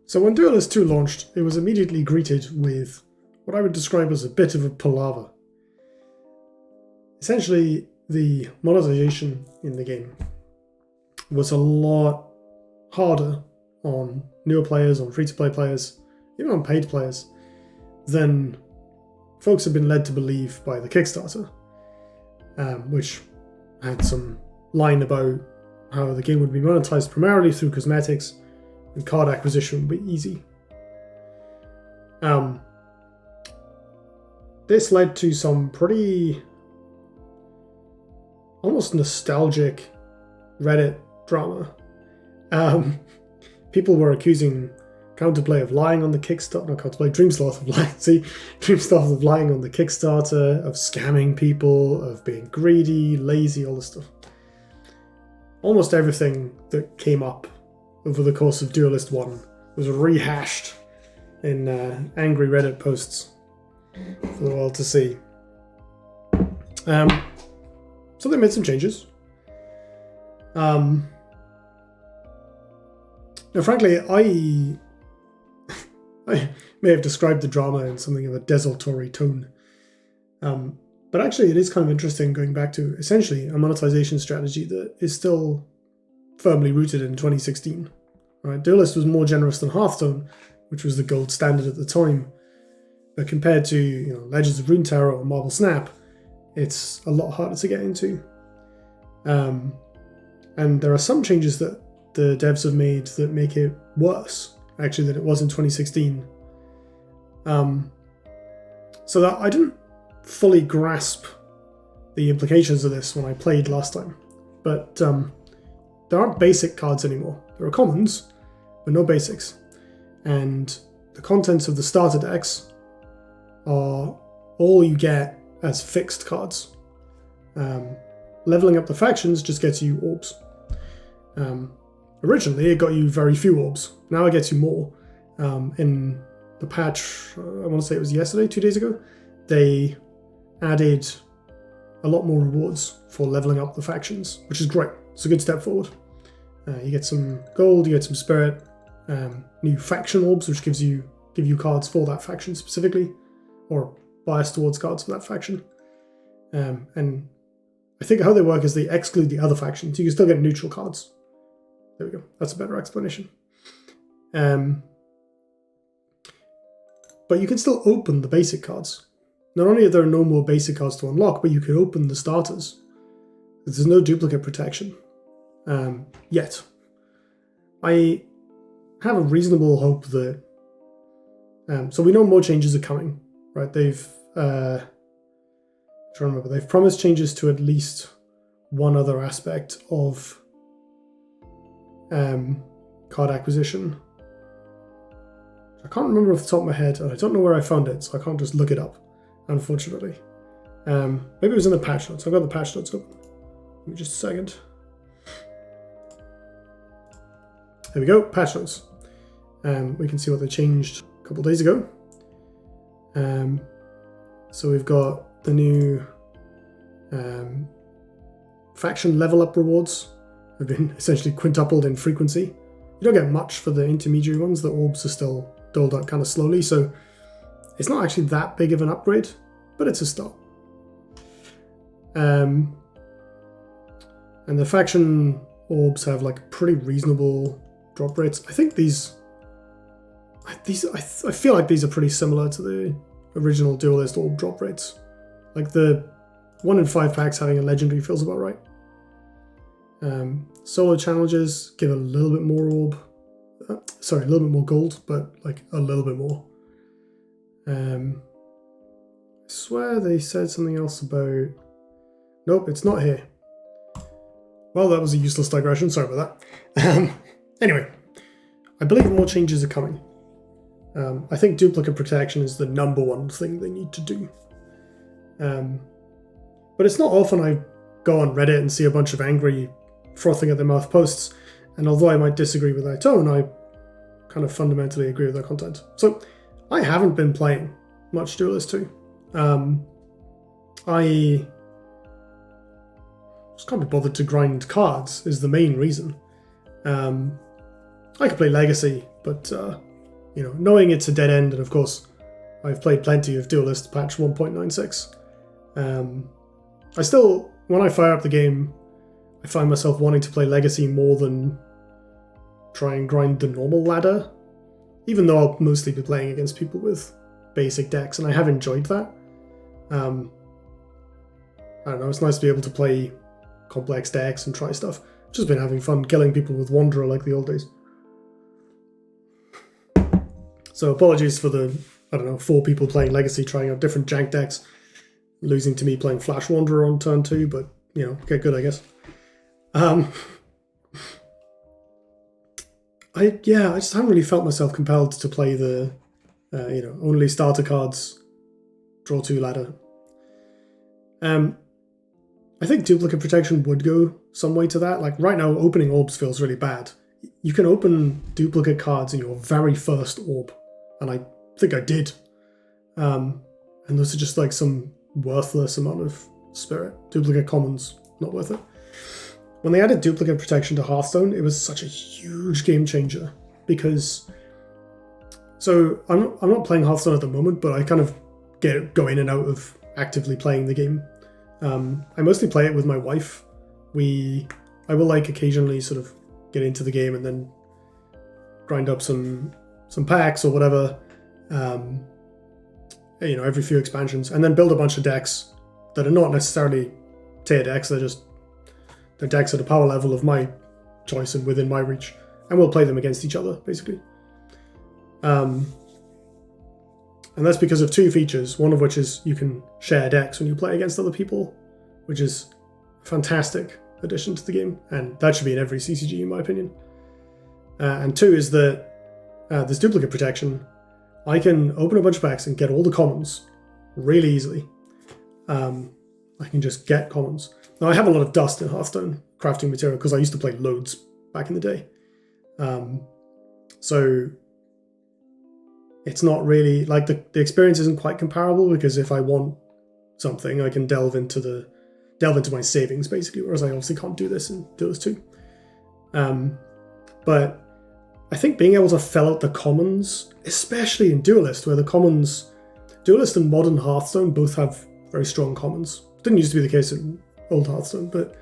So when Duelyst 2 launched, it was immediately greeted with what I would describe as a bit of a palaver. Essentially, the monetization in the game was a lot harder on newer players, on free-to-play players, even on paid players, than folks have been led to believe by the Kickstarter, which had some line about how the game would be monetized primarily through cosmetics and card acquisition would be easy. This led to some pretty almost nostalgic Reddit drama. People were accusing Counterplay of lying on the Kickstarter, not Counterplay, Dreamsloth of lying. See, Dreamsloth of lying on the Kickstarter, of scamming people, of being greedy, lazy, all this stuff. Almost everything that came up over the course of Duelyst 1 was rehashed in angry Reddit posts for the world to see. So they made some changes. Now, frankly, I may have described the drama in something of a desultory tone. But actually, it is kind of interesting going back to essentially a monetization strategy that is still firmly rooted in 2016. Right? Duelyst was more generous than Hearthstone, which was the gold standard at the time. But compared to Legends of Runeterra or Marble Snap, it's a lot harder to get into. And there are some changes that the devs have made that make it worse, actually, than it was in 2016. So that I didn't fully grasp the implications of this when I played last time. But there aren't basic cards anymore. There are commons, but no basics. And the contents of the starter decks are all you get as fixed cards. Leveling up the factions just gets you orbs. Originally, it got you very few orbs. Now it gets you more. In the patch, I want to say it was yesterday, 2 days ago, they added a lot more rewards for leveling up the factions, which is great. It's a good step forward. You get some gold, you get some spirit, new faction orbs, which give you cards for that faction specifically, or bias towards cards for that faction. And I think how they work is they exclude the other factions. You can still get neutral cards. There we go. That's a better explanation. But you can still open the basic cards. Not only are there no more basic cards to unlock, but you can open the starters. There's no duplicate protection. Yet. I have a reasonable hope that... so we know more changes are coming, right? They've... trying to remember. They've promised changes to at least one other aspect of card acquisition. I can't remember off the top of my head, and I don't know where I found it, so I can't just look it up, unfortunately. Maybe it was in the patch notes. I've got the patch notes open. Give me just a second. There we go, patch notes. We can see what they changed a couple days ago. So we've got the new faction level up rewards have been essentially quintupled in frequency. You don't get much for the intermediary ones. The orbs are still doled out kind of slowly, so it's not actually that big of an upgrade, but it's a start. And the faction orbs have like pretty reasonable drop rates. I think I feel like these are pretty similar to the original Duelyst orb drop rates. Like the 1 in 5 packs having a legendary feels about right. Solo challenges give a little bit more orb. A little bit more gold, but like a little bit more. I swear they said something else about... Nope, it's not here. Well, that was a useless digression. Sorry about that. Anyway, I believe more changes are coming. I think duplicate protection is the number one thing they need to do. But it's not often I go on Reddit and see a bunch of angry, frothing at their mouth posts, and although I might disagree with their tone, I kind of fundamentally agree with their content. So I haven't been playing much Duelyst 2. I just can't be bothered to grind cards is the main reason. I could play Legacy, but knowing it's a dead end, and of course, I've played plenty of Duelyst patch 1.96. I still, when I fire up the game, I find myself wanting to play Legacy more than try and grind the normal ladder, even though I'll mostly be playing against people with basic decks, and I have enjoyed that. I don't know, it's nice to be able to play complex decks and try stuff. I've just been having fun killing people with Wanderer like the old days. So apologies for the, 4 people playing Legacy trying out different jank decks, losing to me playing Flash Wanderer on turn 2, but, get good, I guess. I just haven't really felt myself compelled to play the, only starter cards, draw 2 ladder. I think duplicate protection would go some way to that. Like right now, opening orbs feels really bad. You can open duplicate cards in your very first orb, and I think I did. And those are just like some worthless amount of spirit. Duplicate commons, not worth it. When they added duplicate protection to Hearthstone, it was such a huge game changer because. So I'm not playing Hearthstone at the moment, but I kind of go in and out of actively playing the game. I mostly play it with my wife. I will like occasionally sort of get into the game and then grind up some packs or whatever, every few expansions, and then build a bunch of decks that are not necessarily tier decks. They're decks at a power level of my choice and within my reach, and we'll play them against each other basically. And that's because of 2 features, one of which is you can share decks when you play against other people, which is a fantastic addition to the game, and that should be in every CCG in my opinion. And 2 is that there's duplicate protection. I can open a bunch of packs and get all the commons really easily. I can just get commons. Now I have a lot of dust in Hearthstone crafting material because I used to play loads back in the day. So it's not really like the experience isn't quite comparable, because if I want something, I can delve into my savings basically, whereas I obviously can't do this in Duelyst 2. But I think being able to fill out the commons, especially in Duelyst, where the commons, Duelyst and modern Hearthstone both have very strong commons. It didn't used to be the case in old Hearthstone, but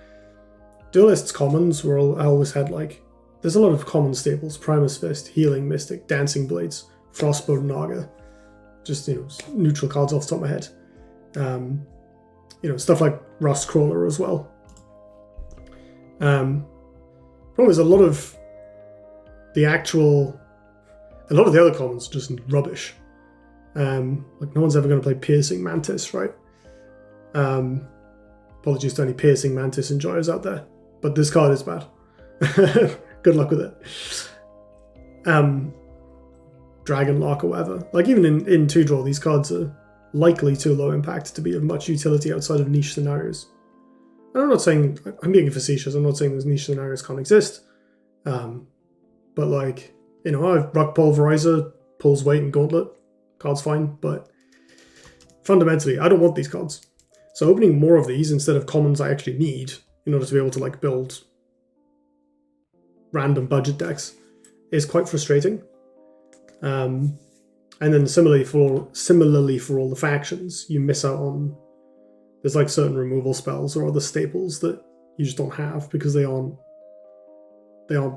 Duelyst's commons I always had there's a lot of common staples: Primus Fist, Healing Mystic, Dancing Blades, Frostbow, Naga, just neutral cards off the top of my head. Stuff like Rust Crawler as well. Problem is a lot of the other commons are just rubbish. No one's ever going to play Piercing Mantis, right? Apologies to any Piercing Mantis enjoyers out there, but this card is bad. Good luck with it. Dragon Lock or whatever. Even in 2-draw, these cards are likely too low impact to be of much utility outside of niche scenarios. And I'm not saying, I'm being facetious, I'm not saying those niche scenarios can't exist. But Rock Pulverizer, Pulls Weight, and Gauntlet. Card's fine, but fundamentally, I don't want these cards. So opening more of these instead of commons I actually need in order to be able to build random budget decks is quite frustrating. And then similarly for all the factions, you miss out on, there's certain removal spells or other staples that you just don't have because they aren't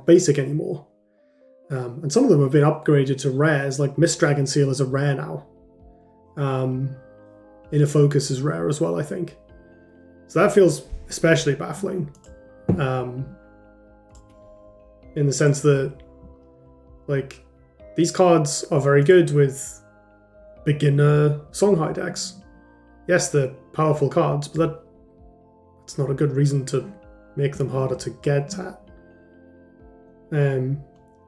basic anymore. And some of them have been upgraded to rares, like Mist Dragon Seal is a rare now. Inner Focus is rare as well, I think. So that feels especially baffling. In the sense that, these cards are very good with beginner Songhai decks. Yes, they're powerful cards, but that's not a good reason to make them harder to get at.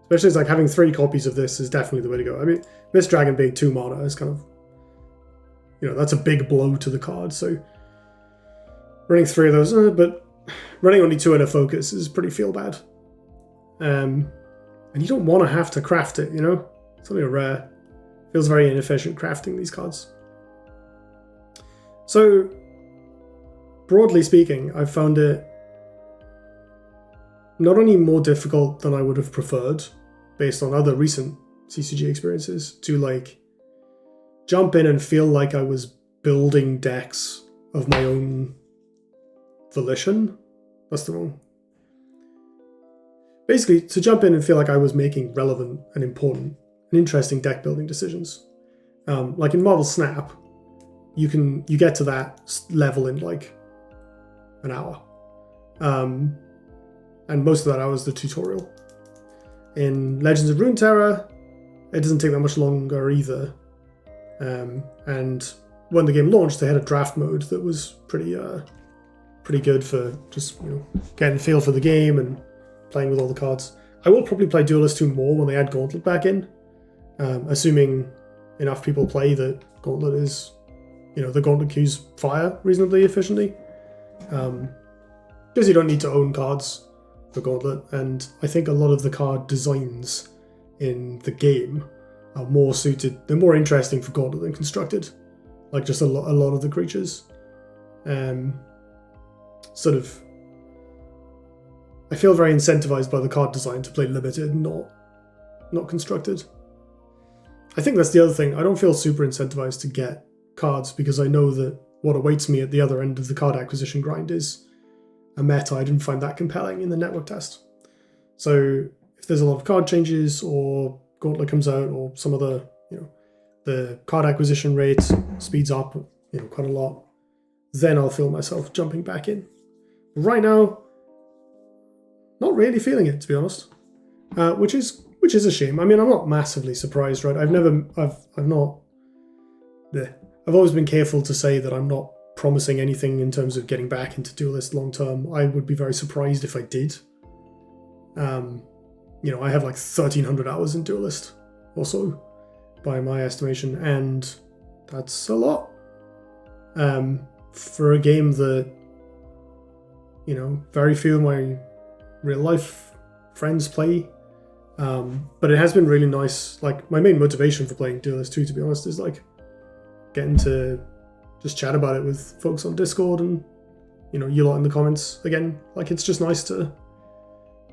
Especially having 3 copies of this is definitely the way to go. I mean, Mist Dragon being 2 mana is kind of, that's a big blow to the card. So running 3 of those, but running only 2 Inner Focus is pretty feel bad. And you don't want to have to craft it, It's only a rare. Feels very inefficient crafting these cards. So, broadly speaking, I've found it not only more difficult than I would have preferred, based on other recent CCG experiences to like jump in and feel like I was building decks of my own volition. That's the wrong. Basically, to jump in and feel like I was making relevant and important and interesting deck building decisions. Like in Marvel Snap, you get to that level in like an hour. And most of that hour is the tutorial. In Legends of Runeterra, it doesn't take that much longer either. And when the game launched, they had a draft mode that was pretty good for just getting a feel for the game and playing with all the cards. I will probably play Duelyst 2 more when they add Gauntlet back in, assuming enough people play that Gauntlet is, the Gauntlet queues fire reasonably efficiently. Because you don't need to own cards for Gauntlet, and I think a lot of the card designs in the game are more suited, they're more interesting for Gauntlet than Constructed. Like just a lot of the creatures. Sort of, I feel very incentivized by the card design to play Limited, not Constructed. I think that's the other thing. I don't feel super incentivized to get cards because I know that what awaits me at the other end of the card acquisition grind is a meta I didn't find that compelling in the network test. So if there's a lot of card changes or Gauntlet comes out or some other, the card acquisition rate speeds up, quite a lot, then I'll feel myself jumping back in. Right now, not really feeling it, to be honest, which is a shame. I mean, I'm not massively surprised, right? I've always been careful to say that I'm not promising anything in terms of getting back into Duelyst long term. I would be very surprised if I did. I have like 1,300 hours in Duelyst or so, by my estimation, and that's a lot. For a game that, very few of my real life friends play. But it has been really nice. Like, my main motivation for playing Duelyst 2, to be honest, is like getting to just chat about it with folks on Discord and, you lot in the comments again. Like, it's just nice to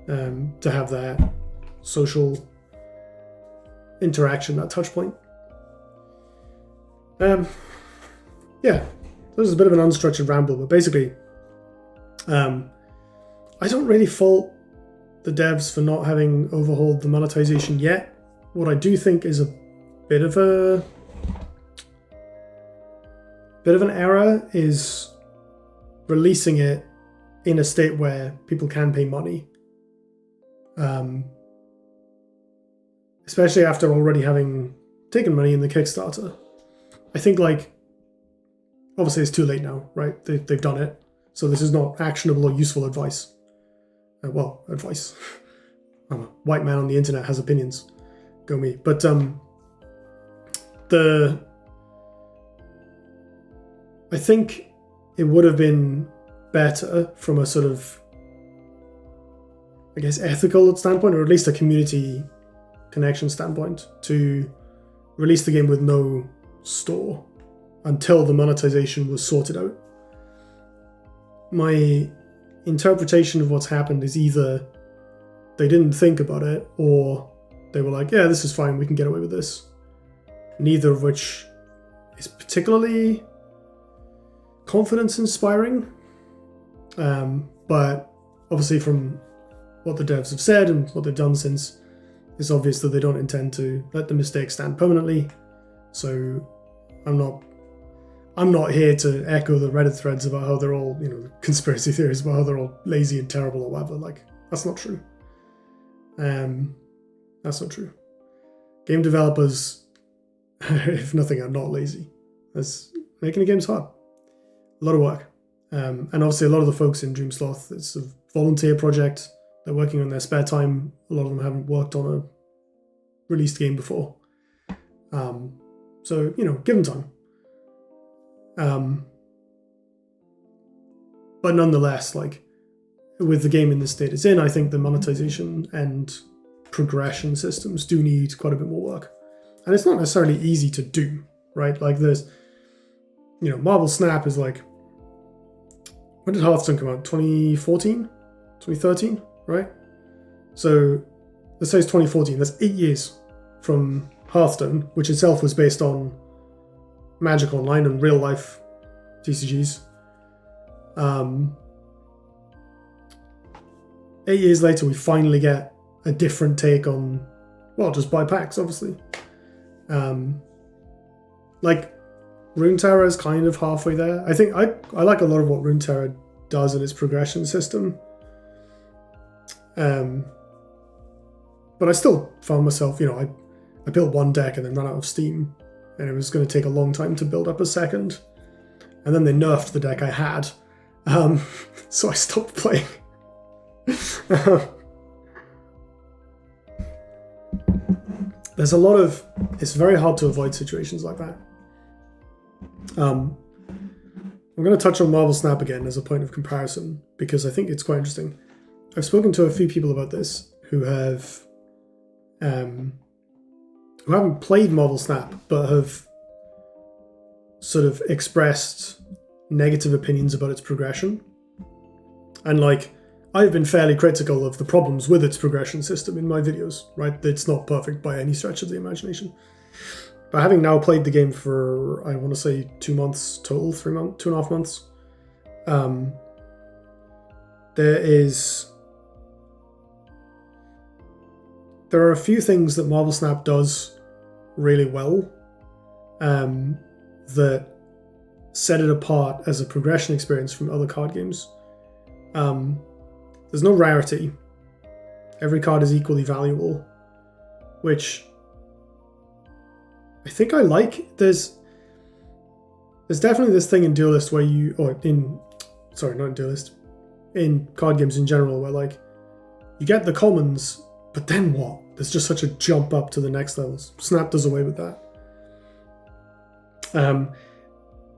have that social interaction, that touch point. Yeah, this is a bit of an unstructured ramble, but basically, I don't really fault the devs for not having overhauled the monetization yet. What I do think is a bit of an error is releasing it in a state where people can pay money. Especially after already having taken money in the Kickstarter. I think, like, obviously it's too late now, right? They've done it. So this is not actionable or useful advice. Advice. I'm a white man on the internet, has opinions. Go me. But I think it would have been better from a sort of, I guess, ethical standpoint, or at least a community connection standpoint, to release the game with no store until the monetization was sorted out. My interpretation of what's happened is either they didn't think about it, or they were like, yeah, this is fine, we can get away with this. Neither of which is particularly confidence inspiring. But obviously from what the devs have said and what they've done since, it's obvious that they don't intend to let the mistake stand permanently. So I'm not here to echo the Reddit threads about how they're all, conspiracy theories about how they're all lazy and terrible or whatever. Like, that's not true. That's not true. Game developers, if nothing, are not lazy. Making a game's hard. A lot of work. And obviously a lot of the folks in Dreamsloth, it's a volunteer project. They're working on their spare time. A lot of them haven't worked on a released game before. So, give them time. But nonetheless, like, with the game in the state it's in, I think the monetization and progression systems do need quite a bit more work. And it's not necessarily easy to do, right? Like, there's, Marvel Snap is like, when did Hearthstone come out? 2014? 2013, right? So let's say it's 2014, that's 8 years from Hearthstone, which itself was based on Magic Online and real life TCGs. 8 years later, we finally get a different take on, well, just buy packs, obviously. Like, Runeterra is kind of halfway there. I think I like a lot of what Runeterra does in its progression system. But I still found myself, I built one deck and then ran out of steam, and it was going to take a long time to build up a second. And then they nerfed the deck I had, so I stopped playing. There's a lot of, it's very hard to avoid situations like that. I'm going to touch on Marvel Snap again as a point of comparison, because I think it's quite interesting. I've spoken to a few people about this who have who haven't played Marvel Snap but have sort of expressed negative opinions about its progression. And like, I've been fairly critical of the problems with its progression system in my videos, right? It's not perfect by any stretch of the imagination. But having now played the game for, I want to say 2 months total, 3 months, 2.5 months, there are a few things that Marvel Snap does really well that set it apart as a progression experience from other card games. There's no rarity. Every card is equally valuable, which I think I like. There's definitely this thing in Duelyst where not in Duelyst, in card games in general, where like you get the commons, but then what? There's just such a jump up to the next levels. Snap does away with that.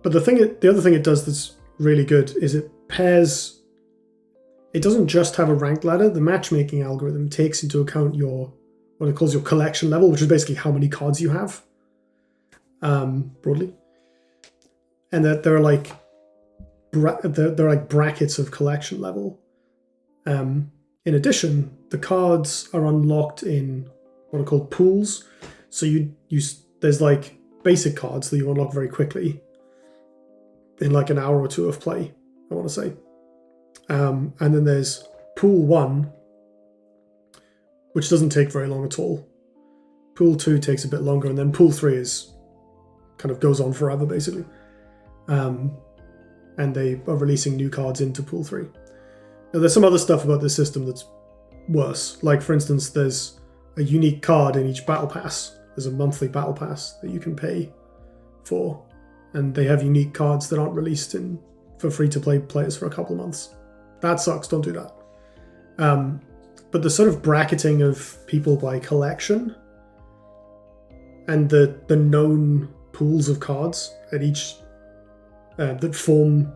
But the other thing it does that's really good is it pairs. It doesn't just have a ranked ladder. The matchmaking algorithm takes into account what it calls your collection level, which is basically how many cards you have, broadly. And that there are like brackets of collection level. In addition, the cards are unlocked in what are called pools. So there's like basic cards that you unlock very quickly in like an hour or two of play, I want to say. And then there's Pool 1, which doesn't take very long at all. Pool 2 takes a bit longer, and then Pool 3 kind of goes on forever, basically. And they are releasing new cards into Pool 3. Now, there's some other stuff about this system that's worse. Like, for instance, there's a unique card in each battle pass. There's a monthly battle pass that you can pay for, and they have unique cards that aren't released for free-to-play players for a couple of months. That sucks, don't do that. But the sort of bracketing of people by collection and the known pools of cards at each that form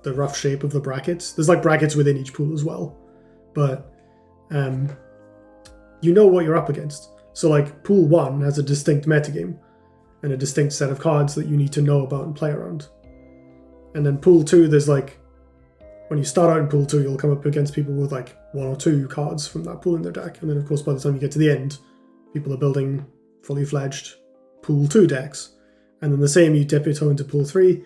the rough shape of the brackets. There's like brackets within each pool as well, but you know what you're up against. So like Pool 1 has a distinct metagame and a distinct set of cards that you need to know about and play around. And then Pool 2, there's like, when you start out in Pool 2, you'll come up against people with like 1 or 2 cards from that pool in their deck. And then, of course, by the time you get to the end, people are building fully fledged Pool 2 decks. And then the same, you dip your toe into Pool 3,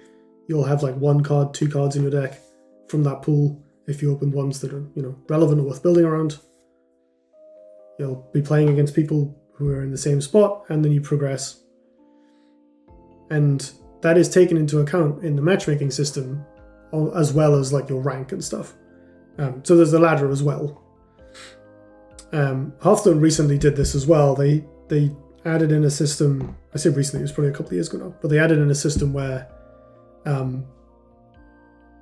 you'll have like 1 card, 2 cards in your deck from that pool. If you open ones that are, relevant or worth building around, you'll be playing against people who are in the same spot, and then you progress. And that is taken into account in the matchmaking system, as well as like your rank and stuff. So there's the ladder as well. Hearthstone recently did this as well. They added in a system, I say recently, it was probably a couple of years ago now, but they added in a system where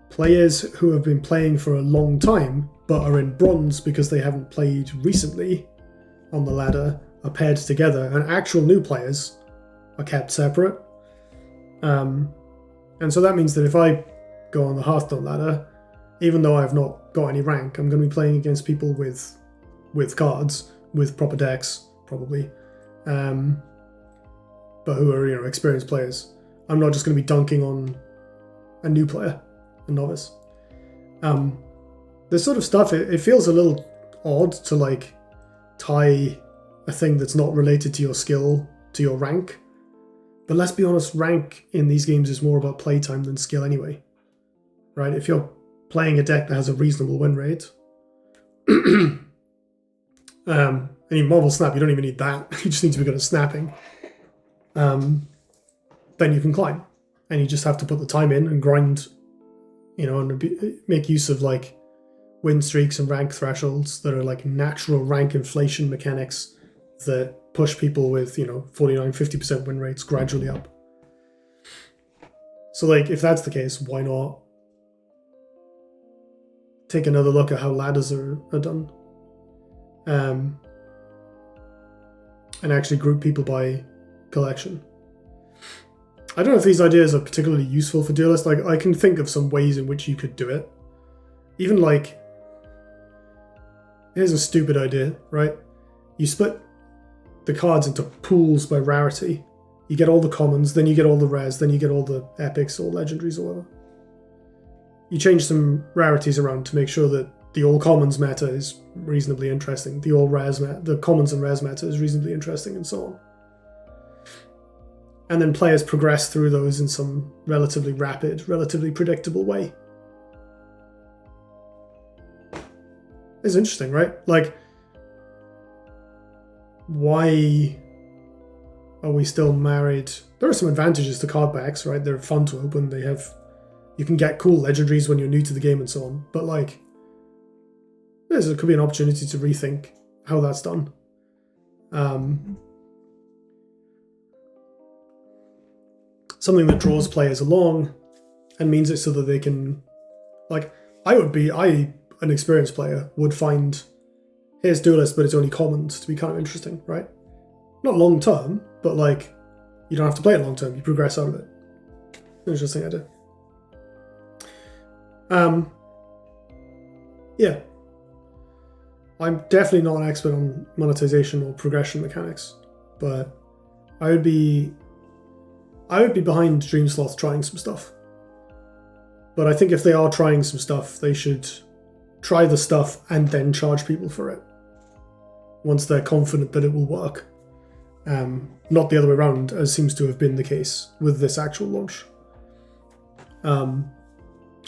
players who have been playing for a long time but are in bronze because they haven't played recently on the ladder are paired together, and actual new players are kept separate. And so that means that if I go on the Hearthstone ladder, even though I've not got any rank, I'm going to be playing against people with cards, with proper decks, probably, but who are experienced players. I'm not just going to be dunking on a new player, a novice. This sort of stuff, it feels a little odd to like tie a thing that's not related to your skill, to your rank. But let's be honest, rank in these games is more about playtime than skill anyway. Right? If you're playing a deck that has a reasonable win rate, any Marvel Snap, you don't even need that. You just need to be good at snapping. Then you can climb. And you just have to put the time in and grind, and make use of like win streaks and rank thresholds that are like natural rank inflation mechanics that push people with, 49, 50% win rates gradually up. So like, if that's the case, why not take another look at how ladders are done? And actually group people by collection. I don't know if these ideas are particularly useful for Duelyst. Like, I can think of some ways in which you could do it. Even like, here's a stupid idea, right? You split the cards into pools by rarity. You get all the commons, then you get all the rares, then you get all the epics or legendaries or whatever. You change some rarities around to make sure that the all commons meta is reasonably interesting. The commons and rares meta is reasonably interesting, and so on. And then players progress through those in some relatively rapid, relatively predictable way. It's interesting, right? Like, why are we still married? There are some advantages to card packs, right? They're fun to open. You can get cool legendaries when you're new to the game and so on. But like, there could be an opportunity to rethink how that's done. Something that draws players along and means it so that they can, like, an experienced player would find, here's Duelyst, but it's only commons, to be kind of interesting, right? Not long term, but like, you don't have to play it long term, you progress out of it. Interesting idea. Yeah. I'm definitely not an expert on monetization or progression mechanics, but I would be behind Dreamsloth trying some stuff. But I think if they are trying some stuff, they should try the stuff and then charge people for it once they're confident that it will work. Not the other way around, as seems to have been the case with this actual launch. I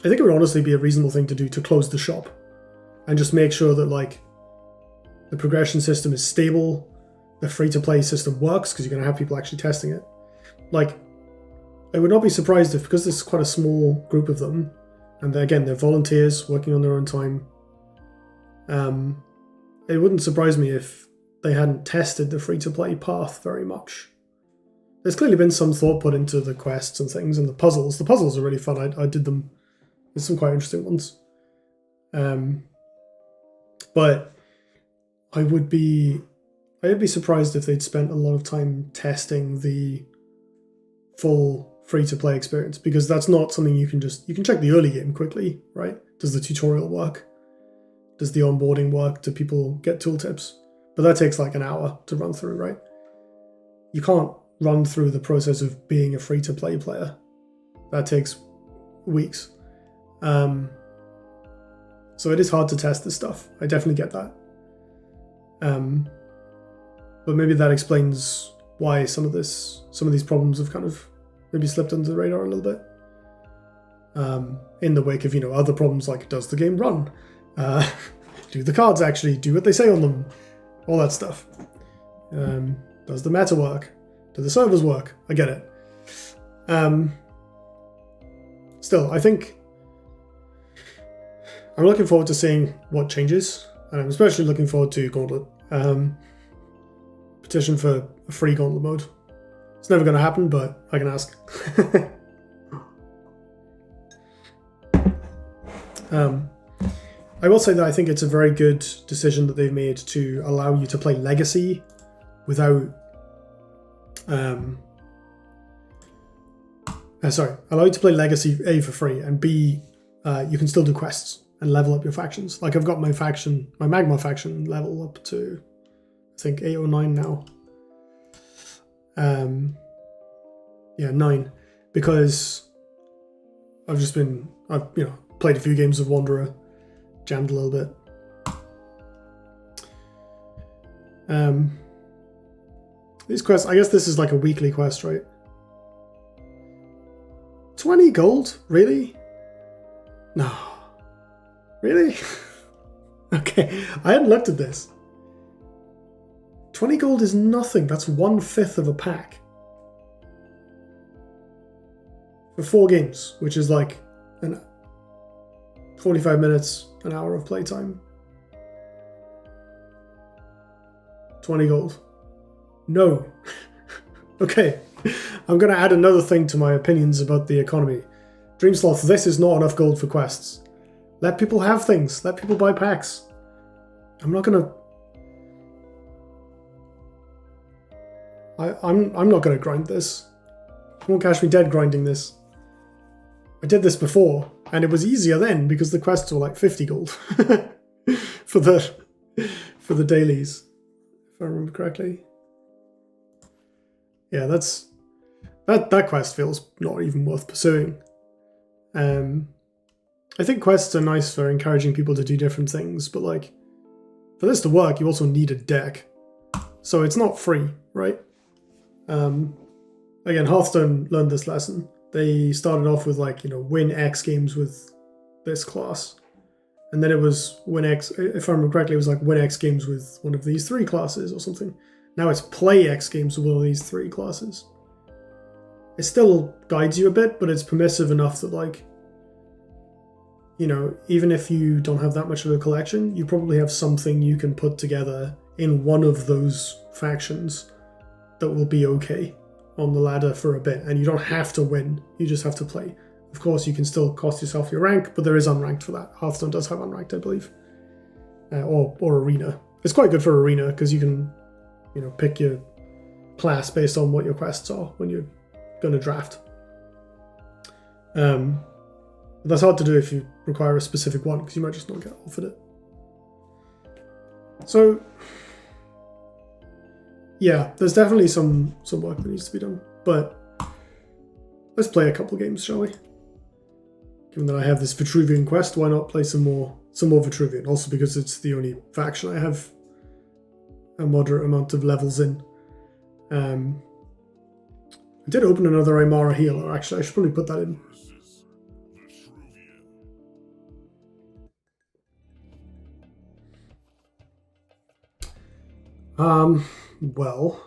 think it would honestly be a reasonable thing to do to close the shop and just make sure that like the progression system is stable, the free-to-play system works, because you're going to have people actually testing it. Like, I would not be surprised if, because this is quite a small group of them, and they're volunteers working on their own time, it wouldn't surprise me if they hadn't tested the free-to-play path very much. There's clearly been some thought put into the quests and things, and the puzzles. The puzzles are really fun. I did them. There's some quite interesting ones. But I'd be surprised if they'd spent a lot of time testing the full free-to-play experience, because that's not something you can check the early game quickly, right? Does the tutorial work? Does the onboarding work? Do people get tooltips? But that takes like an hour to run through, right? You can't run through the process of being a free-to-play player. That takes weeks. So it is hard to test this stuff. I definitely get that. But maybe that explains why some of these problems have kind of maybe slipped under the radar a little bit. In the wake of, other problems like, does the game run? Do the cards actually do what they say on them? All that stuff. Does the meta work? Do the servers work? I get it. Still, I think I'm looking forward to seeing what changes, and I'm especially looking forward to Gauntlet. Petition for a free Gauntlet mode. It's never going to happen, but I can ask. I will say that I think it's a very good decision that they've made to allow you to play Legacy without... allow you to play Legacy A for free, and B, you can still do quests and level up your factions. Like, I've got my Magma faction level up to, I think, 8 or 9 now. 9, because I've played a few games of Wanderer, jammed a little bit. These quests, I guess this is like a weekly quest, right? 20 gold? Really? No. Really? Okay, I hadn't looked at this. 20 gold is nothing. That's 1/5 of a pack. For 4 games, which is like 45 minutes, an hour of playtime. 20 gold. No. Okay, I'm going to add another thing to my opinions about the economy. Dreamsloth, this is not enough gold for quests. Let people have things. Let people buy packs. I'm not going to... I'm not going to grind this. You won't catch me dead grinding this. I did this before, and it was easier then because the quests were like 50 gold for the dailies, if I remember correctly. Yeah, that quest feels not even worth pursuing. I think quests are nice for encouraging people to do different things, but like for this to work, you also need a deck, so it's not free, right? Again, Hearthstone learned this lesson. They started off with like, you know, win X games with this class. And then it was win X, if I remember correctly, it was like win X games with one of these 3 classes or something. Now it's play X games with one of these 3 classes. It still guides you a bit, but it's permissive enough that like, you know, even if you don't have that much of a collection, you probably have something you can put together in one of those factions that will be okay on the ladder for a bit, and you don't have to win, you just have to play. Of course, you can still cost yourself your rank, but there is unranked for that. Hearthstone does have unranked, I believe. Or arena. It's quite good for arena, because you can, you know, pick your class based on what your quests are when you're going to draft. That's hard to do if you require a specific one, because you might just not get offered it. So... yeah, there's definitely some work that needs to be done, but let's play a couple games, shall we? Given that I have this Vitruvian quest, why not play some more Vitruvian? Also because it's the only faction I have a moderate amount of levels in. I did open another Aymara healer, actually. I should probably put that in. Well,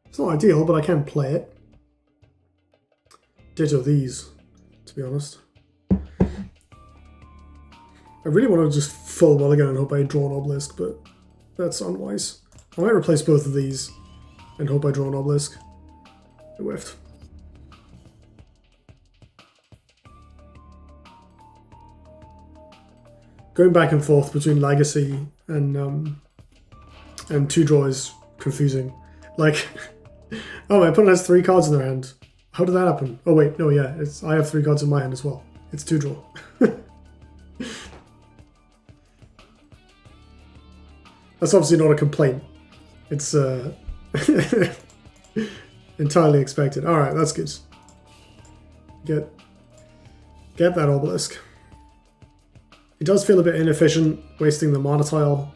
it's not ideal, but I can play it. Ditto these, to be honest. I really want to just full mulligan and hope I draw an obelisk, but that's unwise. I might replace both of these and hope I draw an obelisk. I whiffed. Going back and forth between Legacy and 2-draw is confusing. Like, oh, my opponent has 3 cards in their hand. How did that happen? Oh wait, no, yeah, I have 3 cards in my hand as well. It's 2-draw. That's obviously not a complaint. It's entirely expected. All right, that's good. Get that obelisk. It does feel a bit inefficient wasting the mana tile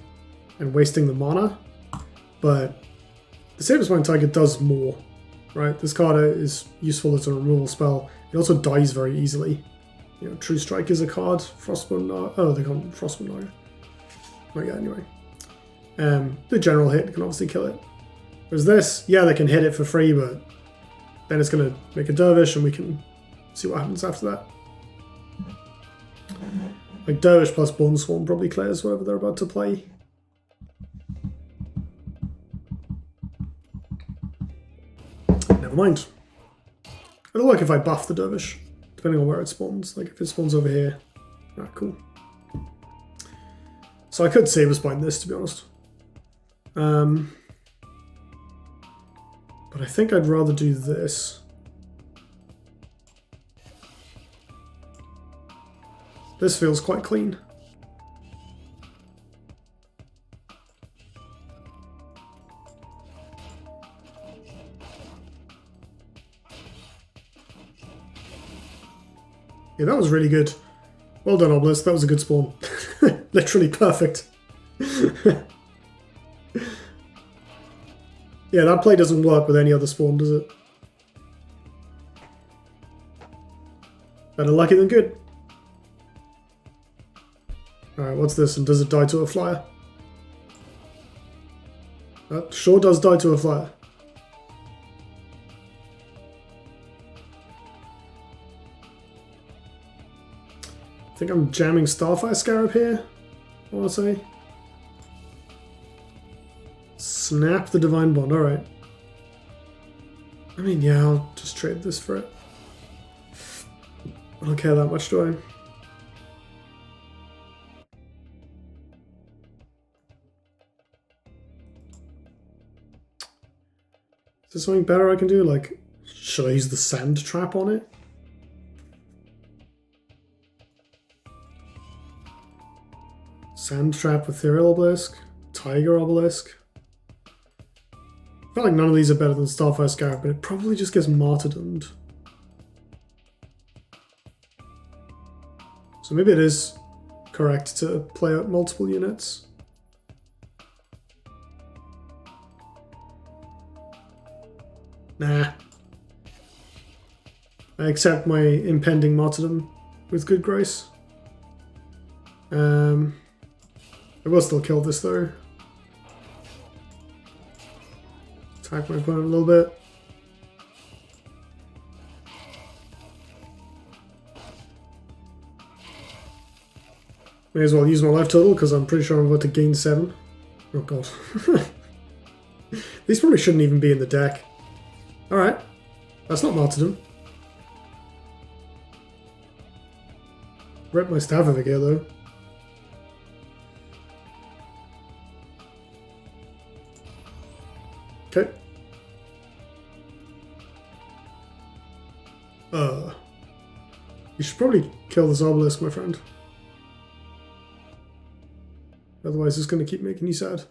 and wasting the mana, but the Saber's Spine Tiger does more, right? This card is useful as a removal spell. It also dies very easily. You know, True Strike is a card. Frostbone, oh, they call it Frostbone Naga. Oh yeah, anyway. The general hit can obviously kill it. Whereas this, yeah, they can hit it for free, but then it's going to make a Dervish and we can see what happens after that. Like Dervish plus Bone Swarm probably clears whatever they're about to play. Never mind. It'll work if I buff the Dervish, depending on where it spawns. Like if it spawns over here. Alright, cool. So I could Saber Spine this, to be honest. But I think I'd rather do this. This feels quite clean. Yeah, that was really good. Well done, Obelisk. That was a good spawn. Literally perfect. Yeah, that play doesn't work with any other spawn, does it? Better lucky than good. Alright, what's this? And does it die to a flyer? That sure does die to a flyer. I think I'm jamming Starfire Scarab here, I want to say. Snap the Divine Bond, alright. I mean, yeah, I'll just trade this for it. I don't care that much, do I? Is there something better I can do? Like, should I use the Sand Trap on it? Sand Trap, Ethereal Obelisk, Tiger Obelisk. I feel like none of these are better than Starfire Scarab, but it probably just gets martyrdomed. So maybe it is correct to play out multiple units. Nah. I accept my impending martyrdom with good grace. I will still kill this though. Attack my opponent a little bit. May as well use my life total because I'm pretty sure I'm about to gain 7. Oh god. These probably shouldn't even be in the deck. Alright. That's not martyrdom. Rip my staff over here though. Okay. You should probably kill this obelisk, my friend. Otherwise it's going to keep making you sad.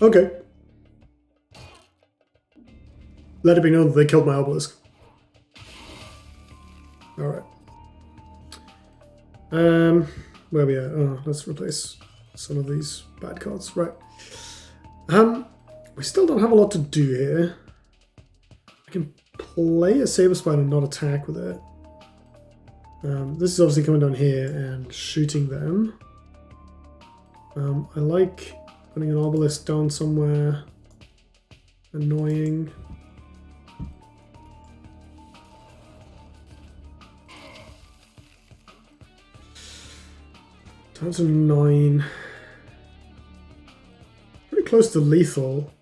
Okay. Let it be known that they killed my obelisk. Alright. Where are we at? Oh, let's replace some of these bad cards. Right. We still don't have a lot to do here. I can play a Saber Spider and not attack with it. This is obviously coming down here and shooting them. I like putting an obelisk down somewhere annoying. Down to 9. Pretty close to lethal.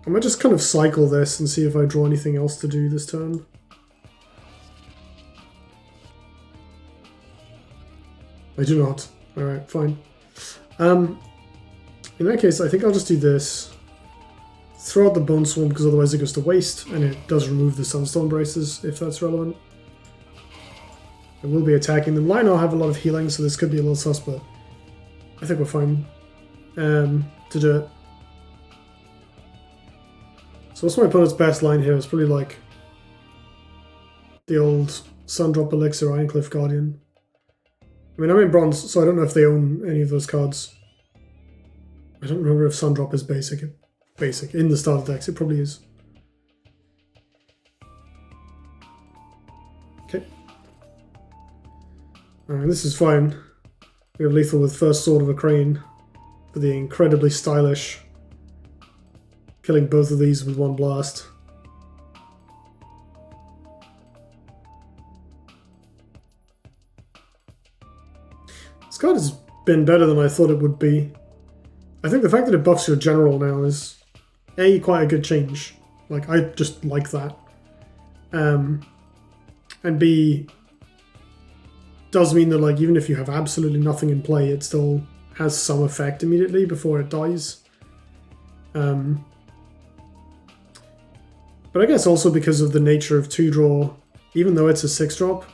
I might just kind of cycle this and see if I draw anything else to do this turn. I do not. Alright, fine. In that case, I think I'll just do this. Throw out the Bone Swarm because otherwise it goes to waste, and it does remove the Sunstone Braces if that's relevant. I will be attacking them. Line, I'll have a lot of healing, so this could be a little sus, but I think we're fine to do it. So what's my opponent's best line here? It's probably like the old Sundrop Elixir Ironcliff Guardian. I mean, I'm in bronze, so I don't know if they own any of those cards. I don't remember if Sundrop is basic. In the starter decks, it probably is. Okay. Alright, this is fine. We have lethal with First Sword of a Crane for the incredibly stylish killing both of these with one blast. This card has been better than I thought it would be. I think the fact that it buffs your general now is A, quite a good change. Like, I just like that. And B, does mean that, like, even if you have absolutely nothing in play, it still has some effect immediately before it dies. But I guess also because of the nature of 2-draw, even though it's a 6-drop,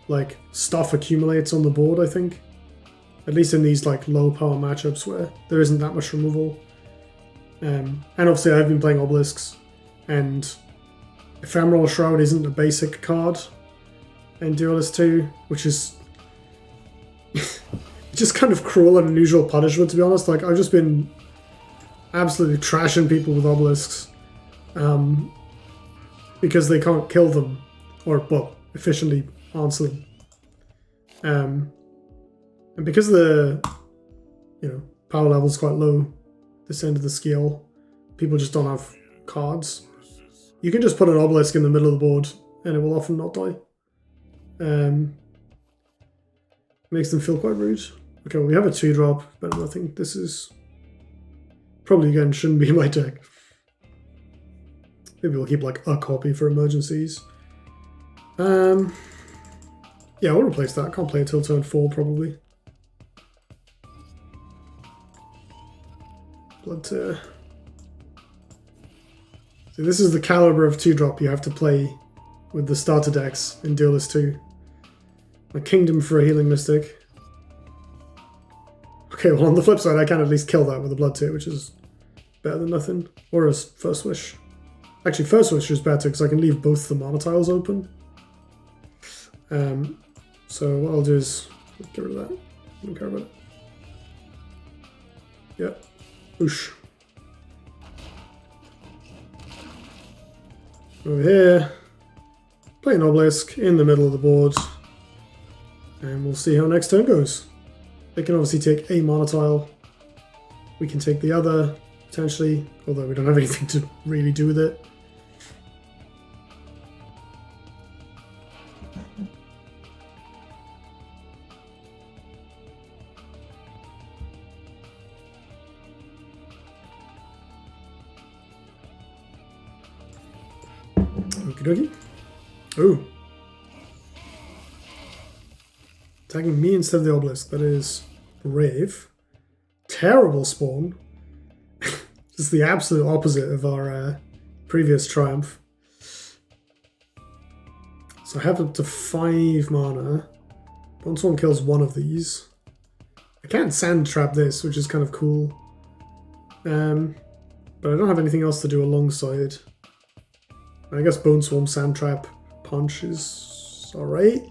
like, stuff accumulates on the board, I think. At least in these, like, low-power matchups where there isn't that much removal. And obviously I've been playing Obelisks, and Ephemeral Shroud isn't a basic card in Duelyst 2, which is just kind of cruel and unusual punishment, to be honest. Like, I've just been absolutely trashing people with obelisks because they can't kill them or, well, efficiently answer them. And because the, power level's quite low, this end of the scale, people just don't have cards. You can just put an obelisk in the middle of the board and it will often not die. Makes them feel quite rude. Okay, well, we have a 2-drop, but I think this is probably, again, shouldn't be in my deck. Maybe we'll keep like a copy for emergencies. Yeah, I'll replace that. I can't play until turn 4 probably. Blood Tear. So this is the caliber of 2-drop you have to play with the starter decks in Duelyst 2. A Kingdom for a Healing Mystic. Okay, well on the flip side I can at least kill that with a Blood Tear, which is better than nothing. Or a First Wish. Actually, First Wish is better because I can leave both the mana tiles open. So what I'll do is get rid of that. I don't care about it. Yep. Whoosh. Over here. Play an obelisk in the middle of the board. And we'll see how next turn goes. They can obviously take a mana tile. We can take the other, potentially, although we don't have anything to really do with it. Okie dokie. Oh. Attacking me instead of the obelisk. That is brave. Terrible spawn. Just the absolute opposite of our previous triumph. So I have up to 5 mana. Once one kills one of these. I can't sand trap this, which is kind of cool. But I don't have anything else to do alongside. I guess Bone Swarm, Sand Trap, Punch is alright.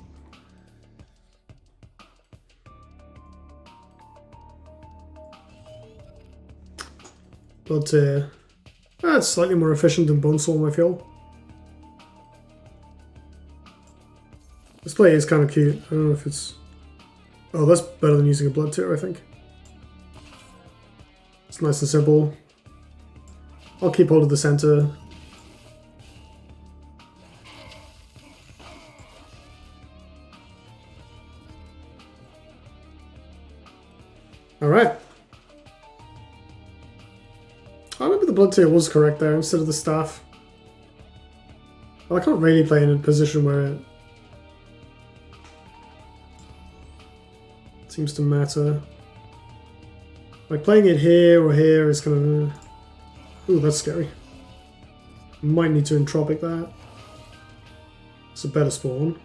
But that's slightly more efficient than Bone Swarm, I feel. This play is kind of cute. I don't know if it's... Oh, that's better than using a Blood Tear, I think. It's nice and simple. I'll keep hold of the center. Alright. I maybe the Blood Tear was correct there instead of the staff. Well, I can't really play in a position where it seems to matter. Like playing it here or here is kind of... Ooh, that's scary. Might need to entropic that. It's a better spawn.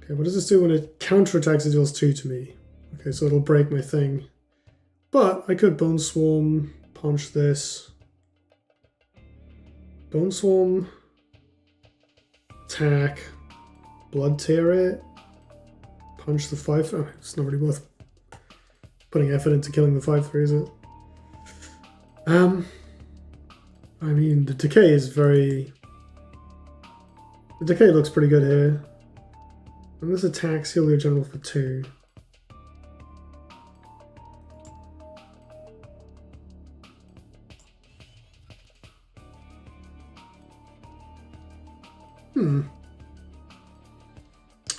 Okay, what does this do when it counterattacks? It deals 2 to me. Okay, so it'll break my thing. But I could Bone Swarm, punch this. Bone Swarm, attack, Blood Tear it, punch the 5. Oh, it's not really worth putting effort into killing the 5/3, is it? I mean, the decay is very... The decay looks pretty good here. And this attacks heal your general for 2.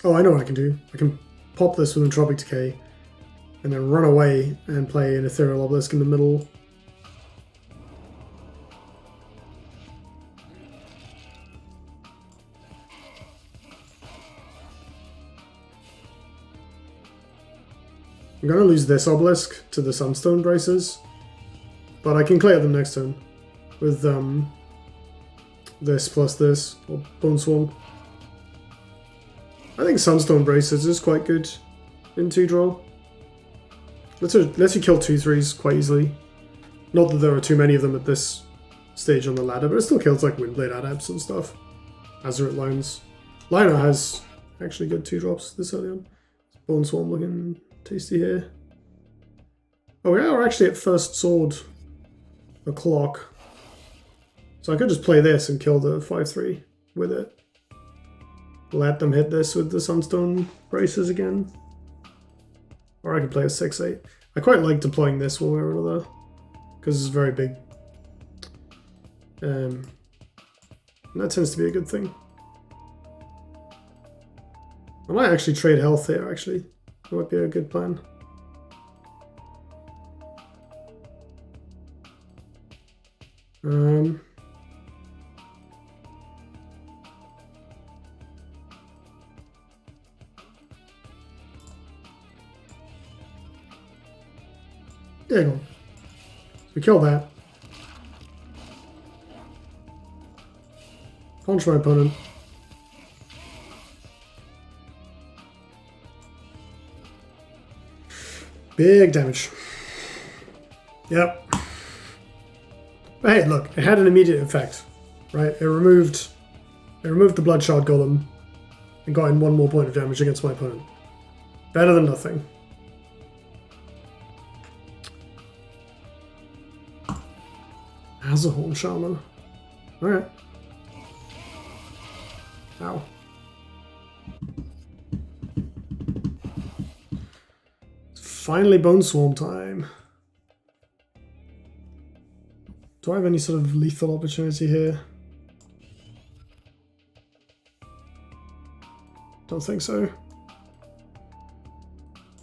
Oh, I know what I can do. I can pop this with Entropic Decay and then run away and play an Ethereal Obelisk in the middle. I'm going to lose this Obelisk to the Sunstone Braces, but I can clear them next turn with this plus this, or Bone Swarm. I think Sunstone Braces is quite good in 2-draw. Lets you kill 2/3s quite easily. Not that there are too many of them at this stage on the ladder, but it still kills like Windblade Adepts and stuff. Azurite Lines. Liner has actually good 2-drops this early on. Bone Swarm looking tasty here. Oh yeah, we're actually at first sword o'clock. So I could just play this and kill the 5-3 with it. Let them hit this with the Sunstone Braces again. Or I could play a 6-8. I quite like deploying this one way or another, because it's very big. And that tends to be a good thing. I might actually trade health here, actually. That might be a good plan. There you go. We kill that. Punch my opponent. Big damage. Yep. But hey, look, it had an immediate effect, right? It removed the Bloodshot Golem and got in 1 more point of damage against my opponent. Better than nothing. As a Horn Shaman. Alright. Ow. It's finally Bone Swarm time. Do I have any sort of lethal opportunity here? Don't think so.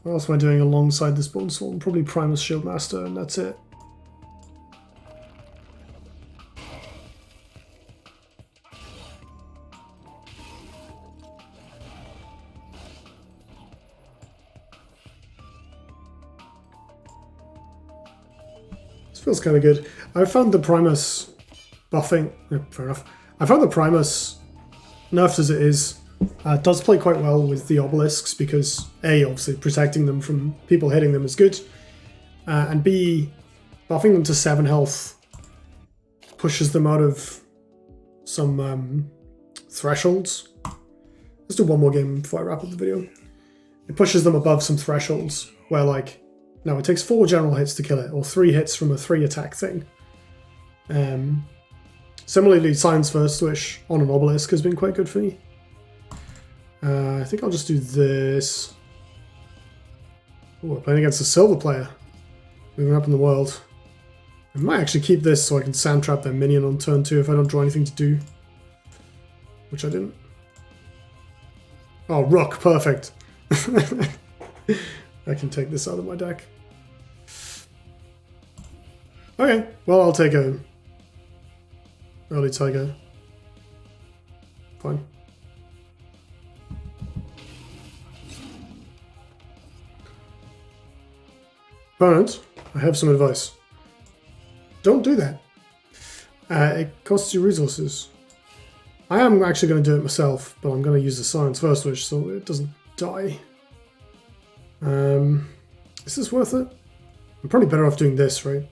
What else am I doing alongside this Bone Swarm? Probably Primus Shieldmaster, and that's it. Feels kind of good. I found the Primus buffing. Fair enough. I found the Primus, nerfed as it is, does play quite well with the obelisks because A, obviously protecting them from people hitting them is good, and B, buffing them to 7 health pushes them out of some thresholds. Let's do one more game before I wrap up the video. It pushes them above some thresholds where, like, no, it takes 4 general hits to kill it, or 3 hits from a 3 attack thing. Similarly, Science First Wish on an obelisk has been quite good for me. I think I'll just do this. Oh, we're playing against a silver player. Moving up in the world. I might actually keep this so I can sand trap their minion on turn 2 if I don't draw anything to do. Which I didn't. Oh, Rook, perfect. I can take this out of my deck. Okay, well, I'll take a early Tiger. Fine. Opponent, I have some advice. Don't do that. It costs you resources. I am actually going to do it myself, but I'm going to use the Science First Wish so it doesn't die. Is this worth it? I'm probably better off doing this, right?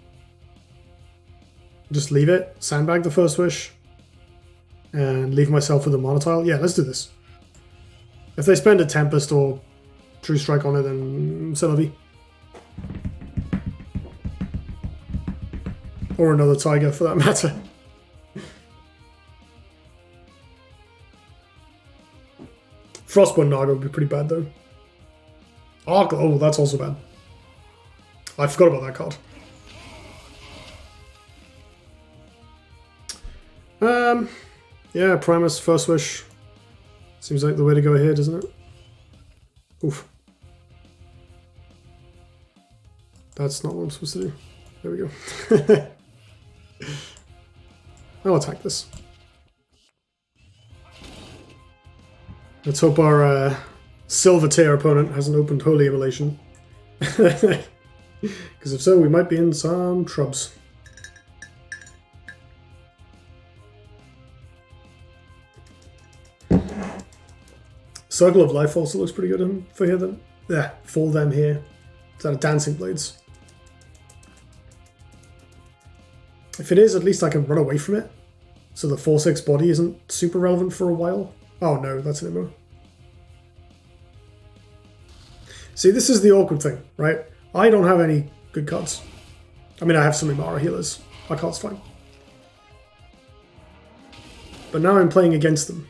Just leave it, sandbag the First Wish, and leave myself with a monotile. Yeah, let's do this. If they spend a Tempest or True Strike on it, then c'est la vie. Or another Tiger, for that matter. Frostborn Naga would be pretty bad, though. Oh, that's also bad. I forgot about that card. Yeah, Primus, First Wish. Seems like the way to go here, doesn't it? Oof. That's not what I'm supposed to do. There we go. I'll attack this. Let's hope our Silver Tier opponent hasn't opened Holy Immolation. Because if so, we might be in some trubs. Circle of Life also looks pretty good for here then. Yeah, for them here. Is that a Dancing Blades? If it is, at least I can run away from it. So the 4/6 body isn't super relevant for a while. Oh no, that's an immo. See, this is the awkward thing, right? I don't have any good cards. I mean, I have some Imara healers. My card's fine. But now I'm playing against them.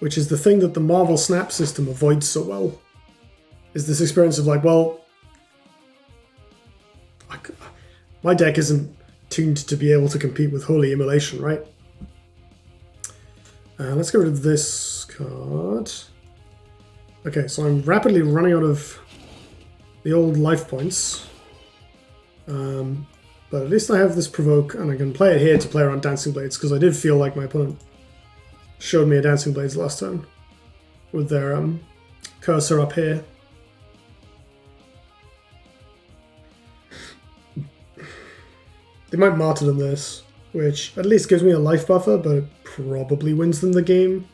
Which is the thing that the Marvel Snap system avoids so well. Is this experience of like, well, my deck isn't tuned to be able to compete with Holy Immolation, right? Let's get rid of this card. Okay, so I'm rapidly running out of the old life points. But at least I have this Provoke, and I can play it here to play around Dancing Blades, because I did feel like my opponent showed me a Dancing Blades last turn with their cursor up here. They might Martyrdom this, which at least gives me a life buffer, but it probably wins them the game.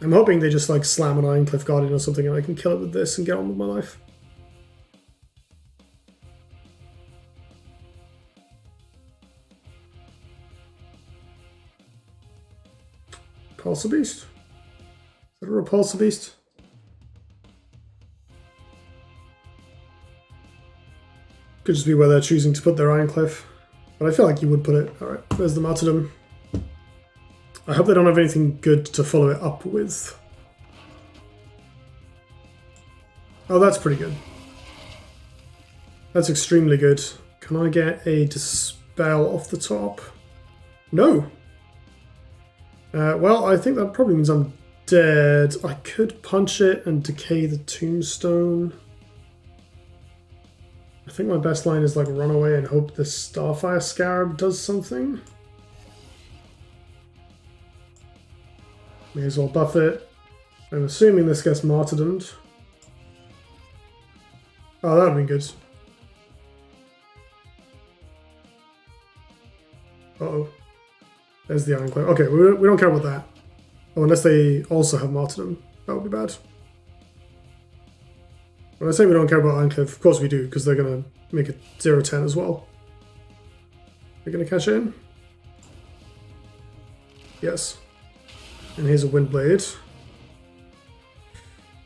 I'm hoping they just like slam an Ironcliff Guardian or something and I can kill it with this and get on with my life. Repulsor Beast? Is that a Repulsor Beast? Could just be where they're choosing to put their Ironcliff. But I feel like you would put it. Alright, there's the Martyrdom. I hope they don't have anything good to follow it up with. Oh, that's pretty good. That's extremely good. Can I get a Dispel off the top? No! Well, I think that probably means I'm dead. I could punch it and decay the Tombstone. I think my best line is like run away and hope the Starfire Scarab does something. May as well buff it. I'm assuming this gets martyrdomed. Oh, that would have been good. Uh-oh. There's the Ironclad. Okay, we don't care about that. Oh, unless they also have martyrdom. That would be bad. When I say we don't care about Ironclad, of course we do, because they're going to make it 0-10 as well. They're going to cash in? Yes. And here's a Windblade.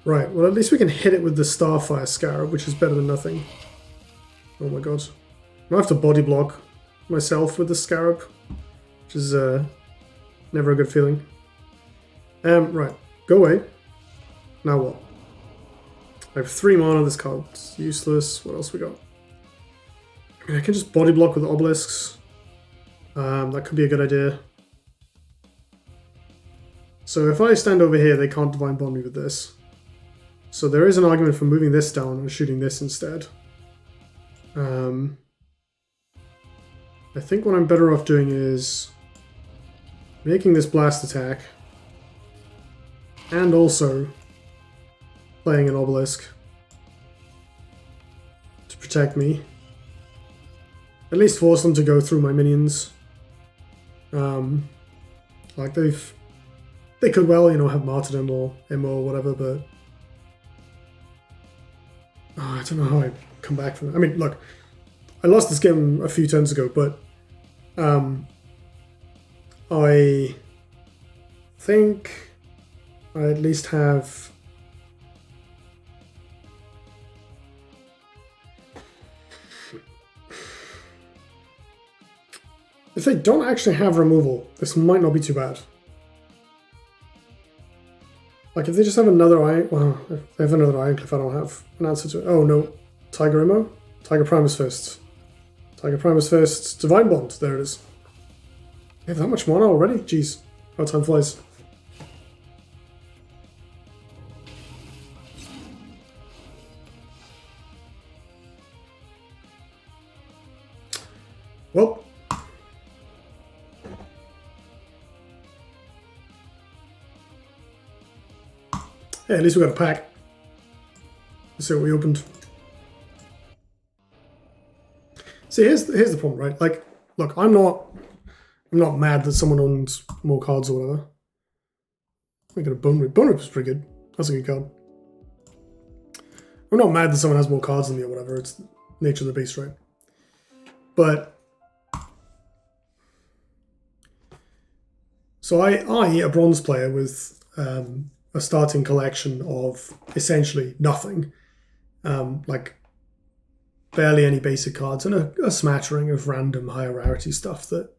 Right, well at least we can hit it with the Starfire Scarab, which is better than nothing. Oh my god. I have to body block myself with the Scarab, which is never a good feeling. Right, go away. Now what? I have 3 mana, this card's useless. What else we got? I mean, I can just body block with obelisks. That could be a good idea. So if I stand over here, they can't Divine Bond me with this. So there is an argument for moving this down and shooting this instead. I think what I'm better off doing is making this blast attack and also playing an obelisk to protect me. At least force them to go through my minions. Like they could well, you know, have martyrdom or MO or whatever, but I don't know how I come back from that. I mean, look, I lost this game a few turns ago, but I think I at least have if they don't actually have removal, this might not be too bad. Like, if they just have another well, if they have another Ironcliff, I don't have an answer to it. Oh, no. Tiger Immo? Tiger Primus Fist. Tiger Primus Fist. Divine Bond. There it is. They have that much mana already? Jeez. How time flies. Well. Hey, at least we got a pack. Let's see what we opened. See, here's the problem, right? Like, look, I'm not mad that someone owns more cards or whatever. I got a Bone Rip. Bone Rip is pretty good. That's a good card. I'm not mad that someone has more cards than me or whatever. It's nature of the beast, right? But so I a bronze player with a starting collection of essentially nothing, like barely any basic cards and a smattering of random higher rarity stuff that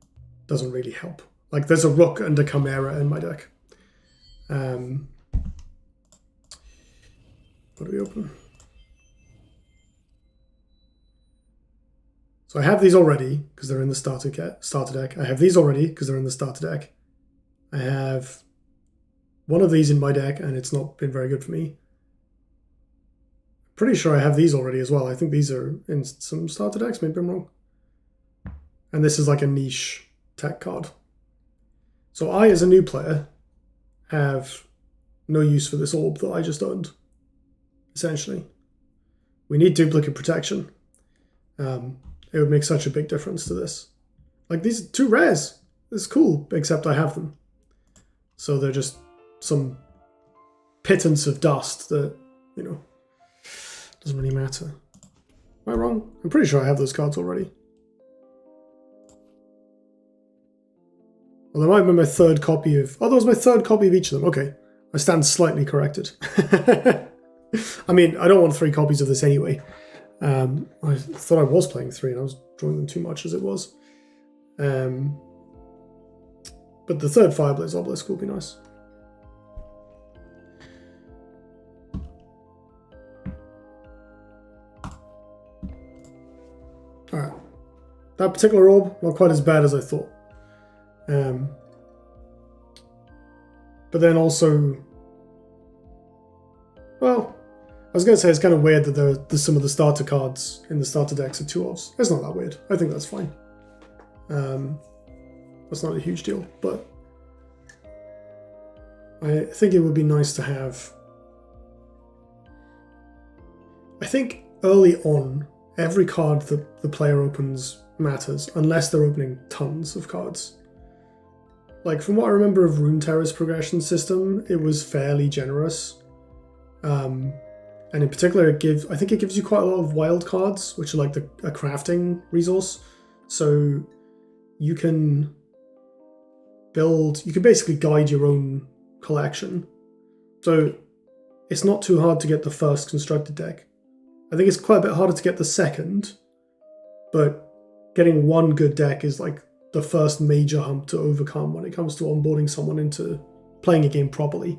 doesn't really help. Like there's a Rook and a Chimera in my deck. What do we open? So I have these already because they're in the starter deck. I have these already because they're in the starter deck. I have one of these in my deck and it's not been very good for me. Pretty sure I have these already as well. I think these are in some starter decks, maybe I'm wrong. And this is like a niche tech card. So I, as a new player, have no use for this orb that I just owned, essentially. We need duplicate protection. It would make such a big difference to this. Like, these are 2 rares. It's cool, except I have them. So they're just some pittance of dust that, you know, doesn't really matter. Am I wrong? I'm pretty sure I have those cards already. Well, there might be my 3rd copy of... Oh, that was my 3rd copy of each of them. Okay. I stand slightly corrected. I mean, I don't want 3 copies of this anyway. I thought I was playing 3 and I was drawing them too much as it was. But the 3rd Fireblaze Obelisk will be nice. Alright. That particular orb, not quite as bad as I thought. But then also, well, I was going to say it's kind of weird that there's some of the starter cards in the starter decks are 2 orbs. It's not that weird. I think that's fine. That's not a huge deal, but I think it would be nice to have... I think early on, every card that the player opens matters, unless they're opening tons of cards. Like, from what I remember of Runeterra's progression system, it was fairly generous. And in particular, I think it gives you quite a lot of wild cards, which are like a crafting resource. So you can basically guide your own collection. So it's not too hard to get the first constructed deck. I think it's quite a bit harder to get the second, but getting one good deck is like the first major hump to overcome when it comes to onboarding someone into playing a game properly.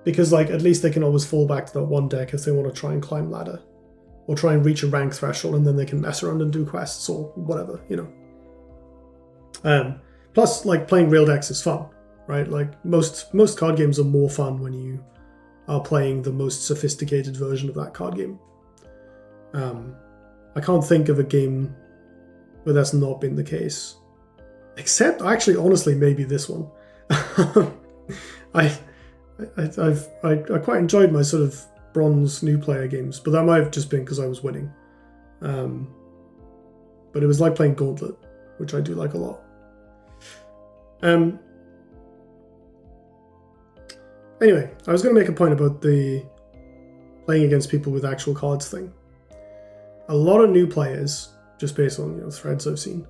Because like at least they can always fall back to that one deck if they want to try and climb ladder. Or try and reach a rank threshold and then they can mess around and do quests or whatever, you know. Plus, like, playing real decks is fun, right? Like, most card games are more fun when you are playing the most sophisticated version of that card game. I can't think of a game where that's not been the case. Except, actually, honestly, maybe this one. I quite enjoyed my sort of bronze new player games, but that might have just been because I was winning. But it was like playing Gauntlet, which I do like a lot. Anyway, I was going to make a point about the playing against people with actual cards thing. A lot of new players, just based on threads I've seen,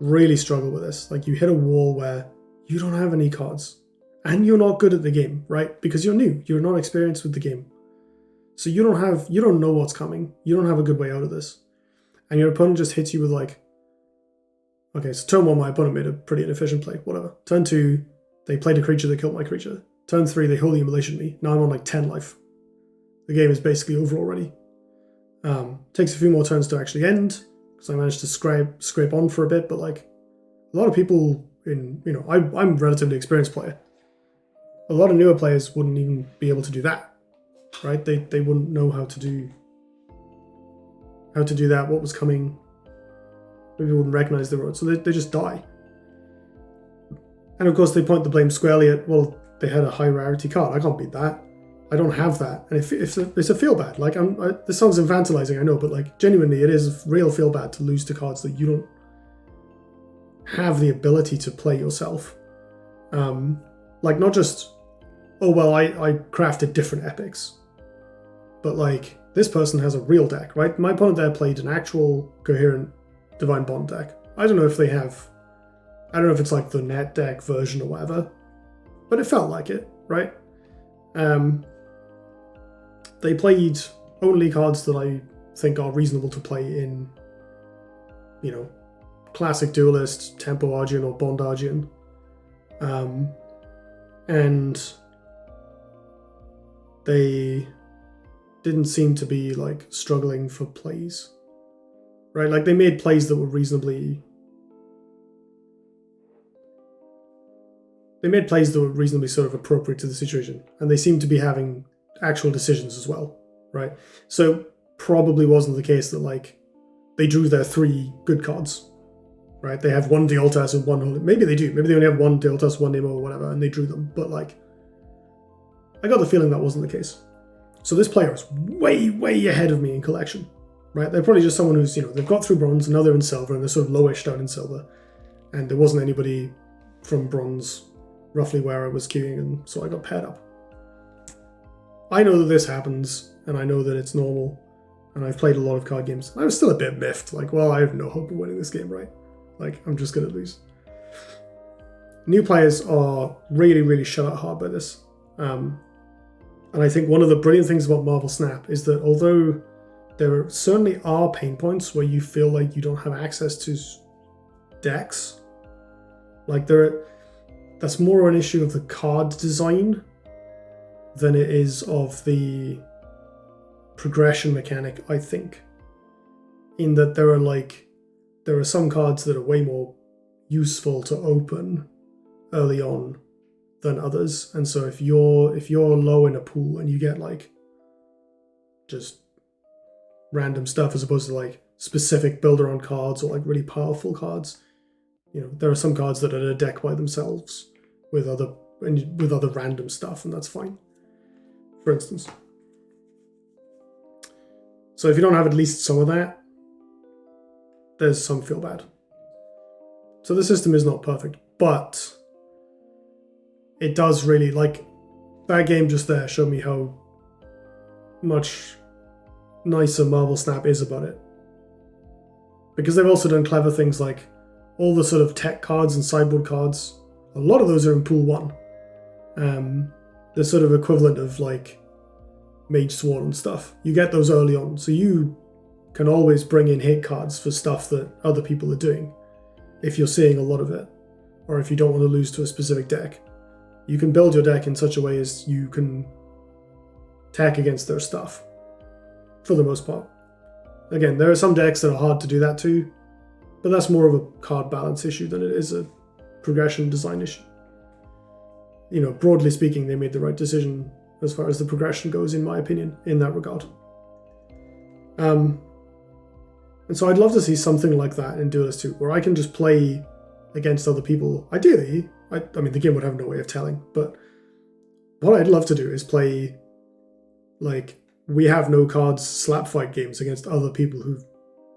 really struggle with this. Like, you hit a wall where you don't have any cards, and you're not good at the game, right? Because you're new, you're not experienced with the game, so you don't know what's coming. You don't have a good way out of this, and your opponent just hits you with like, okay, so turn 1, my opponent made a pretty inefficient play, whatever. Turn 2, they played a creature that killed my creature. Turn 3, they holy immolation me. Now I'm on like 10 life. The game is basically over already. Takes a few more turns to actually end, because I managed to scrape on for a bit, but like, a lot of people I'm a relatively experienced player. A lot of newer players wouldn't even be able to do that, right? They wouldn't know how to do that, what was coming. Maybe wouldn't recognize the road, so they just die. And of course they point the blame squarely at, well, they had a high rarity card. I can't beat that. I don't have that. And it's a feel bad. Like, this sounds infantilizing, I know, but like, genuinely, it is a real feel bad to lose to cards that you don't have the ability to play yourself. Like, not just, oh well, I crafted different epics, but like, this person has a real deck, right? My opponent there played an actual coherent Divine Bond deck. I don't know if it's like the net deck version or whatever, but it felt like it, right? They played only cards that I think are reasonable to play in, classic Duelyst, Tempo Argent or Bond Argent. And they didn't seem to be like struggling for plays, right? Like they made plays that were reasonably sort of appropriate to the situation, and they seemed to be having actual decisions as well, right? So probably wasn't the case that like they drew their 3 good cards, right? They have 1 Duelyst and 1 Holy. Maybe they do. Maybe they only have 1 Duelyst, 1 Nemo or whatever, and they drew them. But like, I got the feeling that wasn't the case. So this player is way, way ahead of me in collection, right? They're probably just someone who's, they've got through bronze, and now they're in silver, and they're sort of lowish down in silver. And there wasn't anybody from bronze roughly where I was queuing, and so I got paired up. I know that this happens, and I know that it's normal, and I've played a lot of card games. I was still a bit miffed, like, well, I have no hope of winning this game, right? Like, I'm just going to lose. New players are really, really shut out hard by this. And I think one of the brilliant things about Marvel Snap is that although there certainly are pain points where you feel like you don't have access to decks, like that's more an issue of the card design than it is of the progression mechanic, I think. In that there are some cards that are way more useful to open early on than others, and so if you're low in a pool and you get like just random stuff as opposed to like specific builder on cards or like really powerful cards, there are some cards that are in a deck by themselves with other random stuff, and that's fine, for instance. So if you don't have at least some of that, there's some feel bad. So the system is not perfect, but it does really, like, that game just there showed me how much nicer Marvel Snap is about it. Because they've also done clever things like all the sort of tech cards and sideboard cards. A lot of those are in Pool 1. The sort of equivalent of like Mage Sworn and stuff. You get those early on, so you can always bring in hit cards for stuff that other people are doing if you're seeing a lot of it, or if you don't want to lose to a specific deck. You can build your deck in such a way as you can tack against their stuff, for the most part. Again, there are some decks that are hard to do that to, but that's more of a card balance issue than it is a progression design issue. Broadly speaking, they made the right decision as far as the progression goes, in my opinion, in that regard. And so I'd love to see something like that in Duelyst 2, where I can just play against other people. Ideally, I mean, the game would have no way of telling, but what I'd love to do is play, like, we have no cards slap fight games against other people who've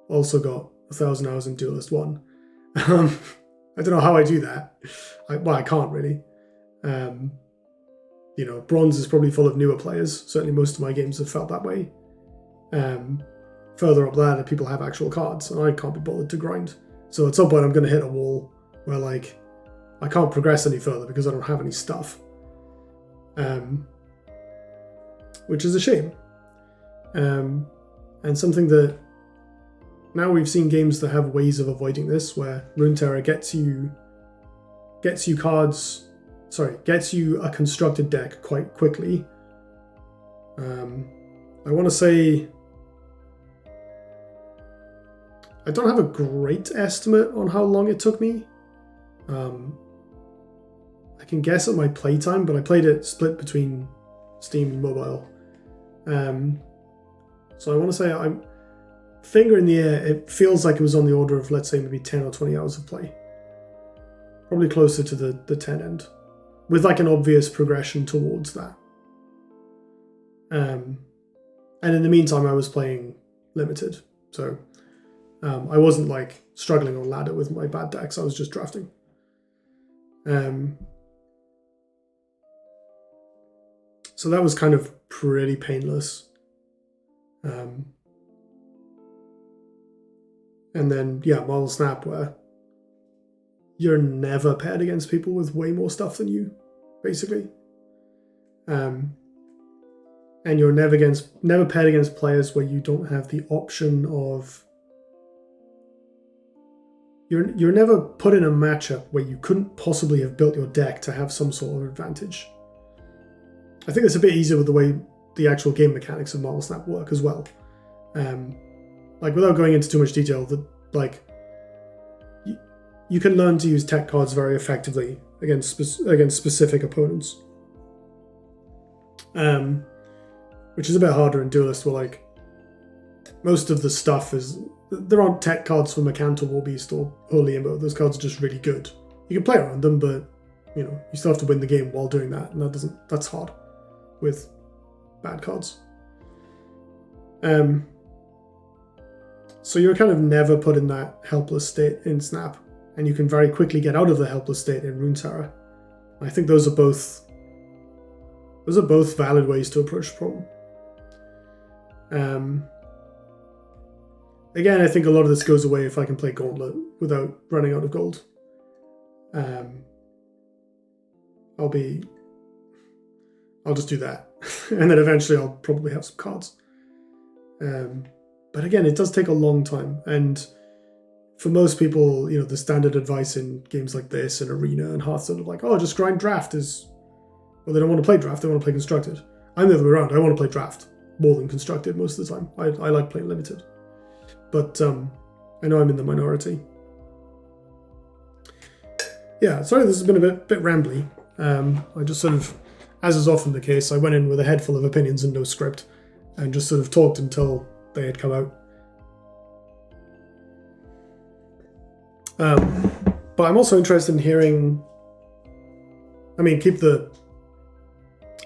also got 1,000 hours in Duelyst 1. I don't know how I do that. I can't really. Bronze is probably full of newer players. Certainly most of my games have felt that way. Further up the ladder, people have actual cards, and I can't be bothered to grind. So at some point I'm going to hit a wall where, like, I can't progress any further because I don't have any stuff. Which is a shame. And something that now we've seen games that have ways of avoiding this, where Runeterra gets you a constructed deck quite quickly. I want to say, I don't have a great estimate on how long it took me. I can guess at my playtime, but I played it split between Steam and mobile. So I want to say, I'm finger in the air, it feels like it was on the order of, let's say, maybe 10 or 20 hours of play. Probably closer to the 10 end, with like an obvious progression towards that. And in the meantime, I was playing limited, so I wasn't like struggling on ladder with my bad decks. I was just drafting. So that was kind of pretty painless. And then, yeah, Marvel Snap, where you're never paired against people with way more stuff than you, basically. and you're never paired against players where you don't have the option of. You're never put in a matchup where you couldn't possibly have built your deck to have some sort of advantage. I think it's a bit easier with the way the actual game mechanics of Marvel Snap work as well. Like, without going into too much detail, you can learn to use tech cards very effectively against specific opponents. Which is a bit harder in Duelyst, where like most of the stuff is, there aren't tech cards for Mechanta, Warbeast, or Holy Imbo. Those cards are just really good. You can play around them, but you still have to win the game while doing that, and that's hard with bad cards. So you're kind of never put in that helpless state in Snap, and you can very quickly get out of the helpless state in Runeterra. I think those are both valid ways to approach the problem. Again, I think a lot of this goes away if I can play Gauntlet without running out of gold. I'll just do that. And then eventually I'll probably have some cards. But again, it does take a long time. And for most people, the standard advice in games like this and Arena and Hearthstone of like, oh, just grind draft is... Well, they don't want to play draft, they want to play constructed. I'm the other way around. I want to play draft more than constructed most of the time. I like playing limited. But I know I'm in the minority. Yeah, sorry this has been a bit rambly. I just sort of, as is often the case, I went in with a head full of opinions and no script, and just sort of talked until they had come out. But I'm also interested in hearing... I mean, I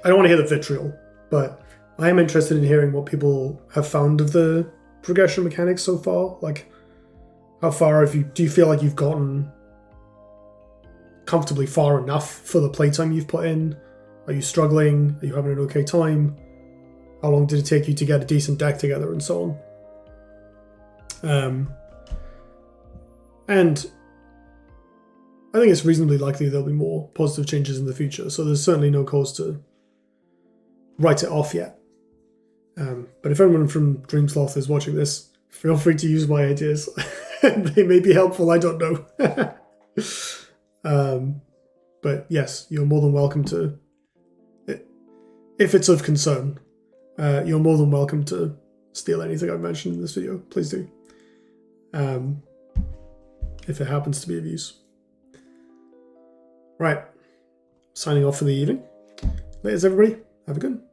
don't want to hear the vitriol, but I am interested in hearing what people have found of the progression mechanics so far. Like, how far do you feel like you've gotten comfortably far enough for the playtime you've put in? Are you struggling? Are you having an okay time? How long did it take you to get a decent deck together, and so on? And I think it's reasonably likely there'll be more positive changes in the future, so there's certainly no cause to write it off yet. But if anyone from Dreamsloth is watching this, feel free to use my ideas. They may be helpful, I don't know. But yes, you're more than welcome to, if it's of concern, you're more than welcome to steal anything I've mentioned in this video. Please do. If it happens to be of use. Right. Signing off for the evening. Laters, everybody. Have a good one.